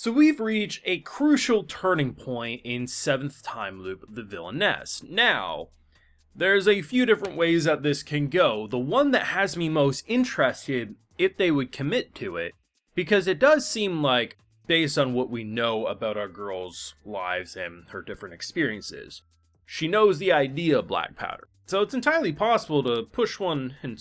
So we've reached a crucial turning point in 7th time loop of the Villainess. Now, there's a few different ways that this can go. The one that has me most interested, if they would commit to it, because it does seem like, based on what we know about our girl's lives and her different experiences, she knows the idea of black powder. So it's entirely possible to push one and,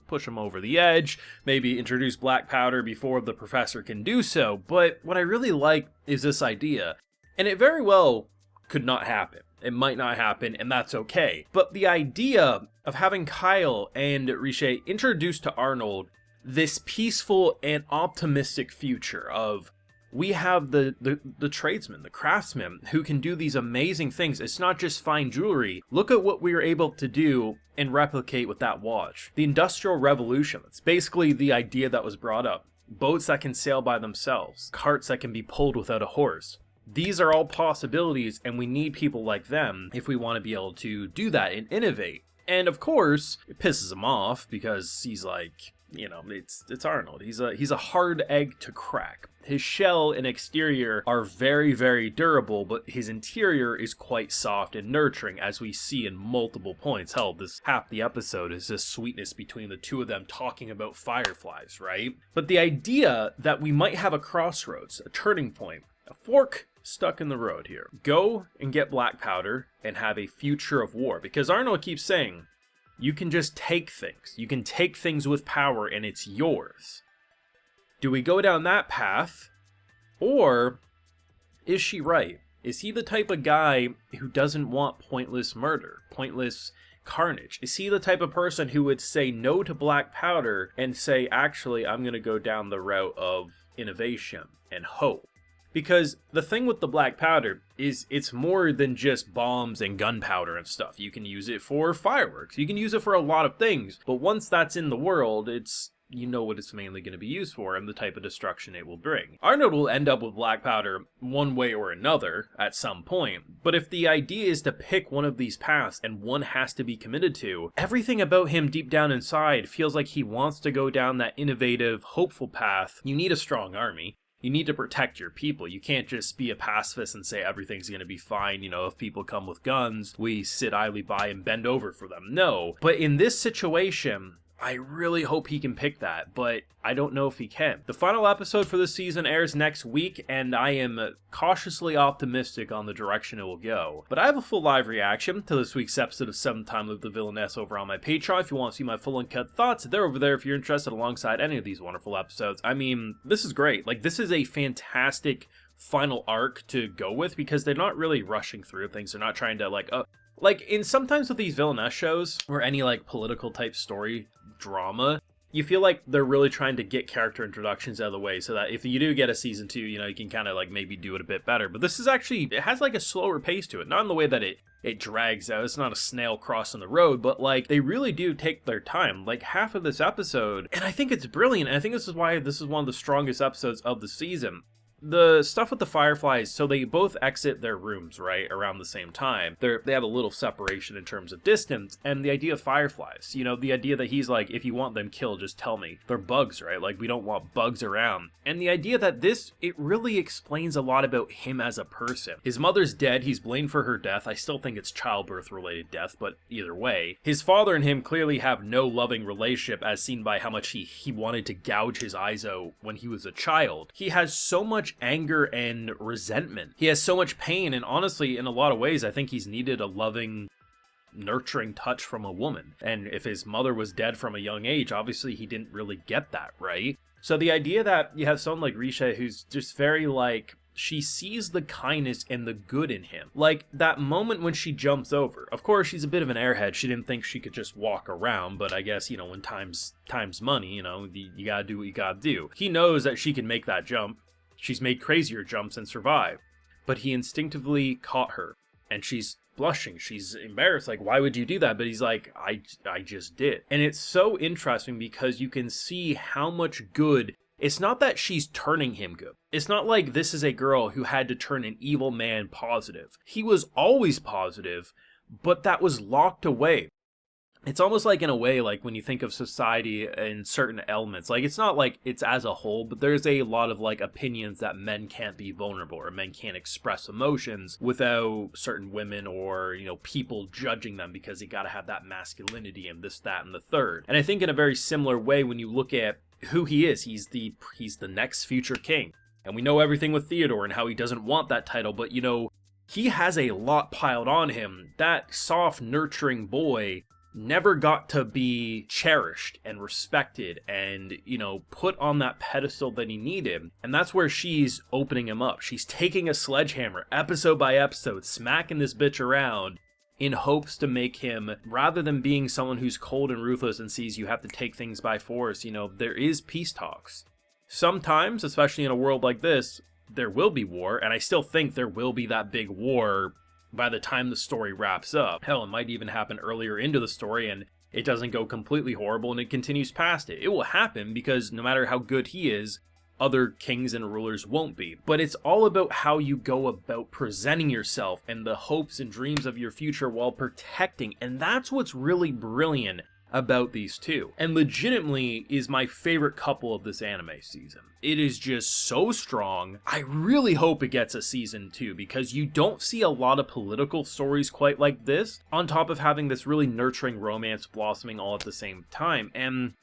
push him over the edge, maybe introduce black powder before the professor can do so, but what I really like is this idea, and it very well could not happen. It might not happen, and that's okay. But the idea of having Kyle and Riche introduce to Arnold this peaceful and optimistic future of, we have the tradesman, the craftsman, who can do these amazing things. It's not just fine jewelry. Look at what we were able to do and replicate with that watch. The Industrial Revolution. It's basically the idea that was brought up. Boats that can sail by themselves. Carts that can be pulled without a horse. These are all possibilities, and we need people like them if we want to be able to do that and innovate. And of course, it pisses him off because he's like, it's Arnold. He's a hard egg to crack. His shell and exterior are very, very durable, but his interior is quite soft and nurturing, as we see in multiple points. Hell, this half the episode is just sweetness between the two of them talking about fireflies, right? But the idea that we might have a crossroads, a turning point, a fork stuck in the road here. Go and get black powder and have a future of war, because Arnold keeps saying, you can just take things. You can take things with power and it's yours. Do we go down that path? Or is she right? Is he the type of guy who doesn't want pointless murder, pointless carnage? Is he the type of person who would say no to black powder and say, actually, I'm going to go down the route of innovation and hope? Because the thing with the black powder is it's more than just bombs and gunpowder and stuff. You can use it for fireworks. You can use it for a lot of things. But once that's in the world, you know what it's mainly going to be used for and the type of destruction it will bring. Arnold will end up with black powder one way or another at some point. But if the idea is to pick one of these paths and one has to be committed to, everything about him deep down inside feels like he wants to go down that innovative, hopeful path. You need a strong army. You need to protect your people. You can't just be a pacifist and say everything's going to be fine. If people come with guns, we sit idly by and bend over for them. No. But in this situation, I really hope he can pick that, but I don't know if he can. The final episode for this season airs next week, and I am cautiously optimistic on the direction it will go. But I have a full live reaction to this week's episode of 7th Time Loop the Villainess over on my Patreon. If you want to see my full uncut thoughts, they're over there if you're interested alongside any of these wonderful episodes. I mean, this is great. This is a fantastic final arc to go with because they're not really rushing through things. They're not trying to in sometimes with these Villainess shows or any political type story drama, you feel like they're really trying to get character introductions out of the way so that if you do get a season 2, you can kind of maybe do it a bit better. But this is actually, it has a slower pace to it. Not in the way that it drags out. It's not a snail crossing the road, but they really do take their time. Half of this episode, and I think it's brilliant. And I think this is why this is one of the strongest episodes of the season. The stuff with the fireflies, so they both exit their rooms, right, around the same time. They have a little separation in terms of distance, and the idea of fireflies, the idea that he's like, if you want them killed, just tell me. They're bugs, right? We don't want bugs around. And the idea that it really explains a lot about him as a person. His mother's dead, he's blamed for her death. I still think it's childbirth-related death, but either way. His father and him clearly have no loving relationship, as seen by how much he wanted to gouge his eyes out when he was a child. He has so much anger and resentment. He has so much pain, and honestly, in a lot of ways, I think he's needed a loving, nurturing touch from a woman. And if his mother was dead from a young age, obviously he didn't really get that, right? So the idea that you have someone like Riche who's just very she sees the kindness and the good in him. That moment when she jumps over. Of course, she's a bit of an airhead. She didn't think she could just walk around, but I guess, when time's money, you gotta do what you gotta do. He knows that she can make that jump. She's made crazier jumps and survived. But he instinctively caught her. And she's blushing. She's embarrassed. Why would you do that? But he's like, I just did. And it's so interesting because you can see how much good. It's not that she's turning him good. It's not like this is a girl who had to turn an evil man positive. He was always positive, but that was locked away It's almost like, in a way, like when you think of society in certain elements, like it's not like it's as a whole, but there's a lot of like opinions that men can't be vulnerable or men can't express emotions without certain women or, you know, people judging them because you got to have that masculinity and this, that, and the third. And I think in a very similar way, when you look at who he is, he's the next future king. And we know everything with Theodore and how he doesn't want that title, but you know, he has a lot piled on him. That soft, nurturing boy never got to be cherished and respected and, you know, put on that pedestal that he needed. And that's where she's opening him up. She's taking a sledgehammer, episode by episode, smacking this bitch around in hopes to make him, rather than being someone who's cold and ruthless and sees you have to take things by force, you know, there is peace talks. Sometimes, especially in a world like this, there will be war, and I still think there will be that big war by the time the story wraps up. Hell, it might even happen earlier into the story and it doesn't go completely horrible and it continues past it. It will happen because no matter how good he is, other kings and rulers won't be. But it's all about how you go about presenting yourself and the hopes and dreams of your future while protecting. And that's what's really brilliant about these two, and legitimately is my favorite couple of this anime season. It is just so strong. I really hope it gets a season 2 because you don't see a lot of political stories quite like this, on top of having this really nurturing romance blossoming all at the same time. And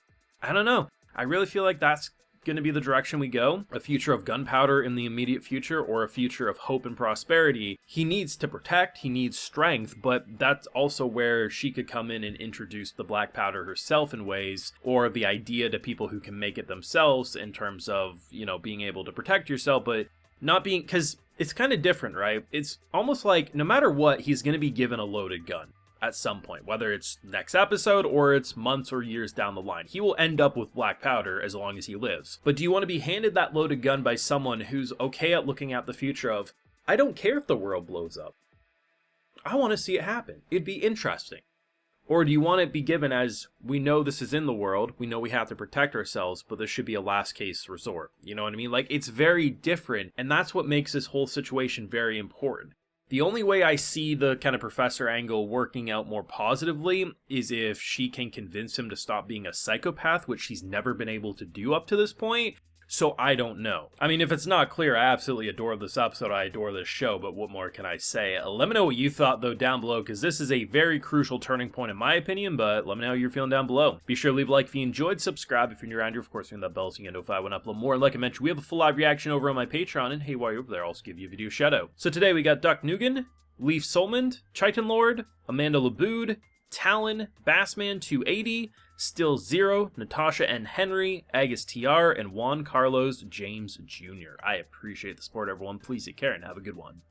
I don't know, I really feel like that's going to be the direction we go. A future of gunpowder in the immediate future, or a future of hope and prosperity. He needs to protect, he needs strength, but that's also where she could come in and introduce the black powder herself in ways, or the idea to people who can make it themselves in terms of, you know, being able to protect yourself, but not being, because it's kind of different, right? It's almost like no matter what, he's going to be given a loaded gun at some point, whether it's next episode or it's months or years down the line. He will end up with black powder as long as he lives. But do you want to be handed that loaded gun by someone who's okay at looking at the future of, I don't care if the world blows up, I want to see it happen, it'd be interesting? Or do you want it be given as, we know this is in the world, we know we have to protect ourselves, but this should be a last case resort? You know what I mean? Like, it's very different, and that's what makes this whole situation very important. The only way I see the kind of professor angle working out more positively is if she can convince him to stop being a psychopath, which she's never been able to do up to this point. So I don't know. I mean, if it's not clear, I absolutely adore this episode, I adore this show, but what more can I say? Let me know what you thought, though, down below, because this is a very crucial turning point in my opinion, but let me know how you're feeling down below. Be sure to leave a like if you enjoyed, subscribe if you're new around here, of course, ring that bell so you know if I went upload more. And like I mentioned, we have a full live reaction over on my Patreon, and hey, while you're over there, I'll also give you a video shout out. So today we got Duck Nugan, Leaf Solmond, Chitin Lord, Amanda Laboud, Talon, Bassman 280, Still Zero, Natasha N. Henry, Agus TR, and Juan Carlos James Jr. I appreciate the support, everyone. Please take care and have a good one.